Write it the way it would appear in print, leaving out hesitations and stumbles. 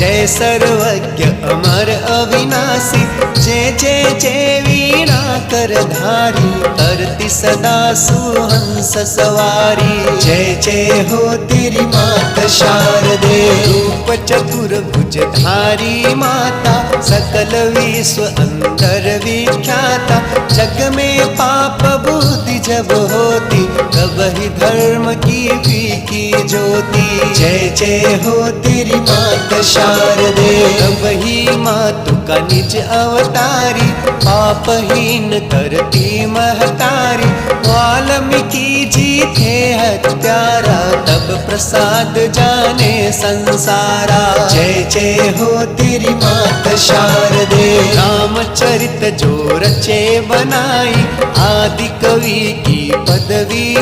जय सर्वज्ञ अमर अविनाशी, जय जय जय वीणा करधारी, करती सदा सुहंस सवारी। जय जय हो तेरी मात शारदे, रूप चतुर्भुज धारी माता, सकल विश्व अंदर विख्याता। जग में पाप बुद्धि जब होती, तब ही धर्म की फीकी ज्योति। जय जय हो तेरी मात शारदे, तब ही मातु का निज अवतारी, पापहीन करती महतारी। वाल्मीकि जी थे हत्यारा, तब प्रसाद जाने संसारा। जय जय हो तेरी मात शारदे, रामचरित जो रचे बनाई, आदि कवि की पदवी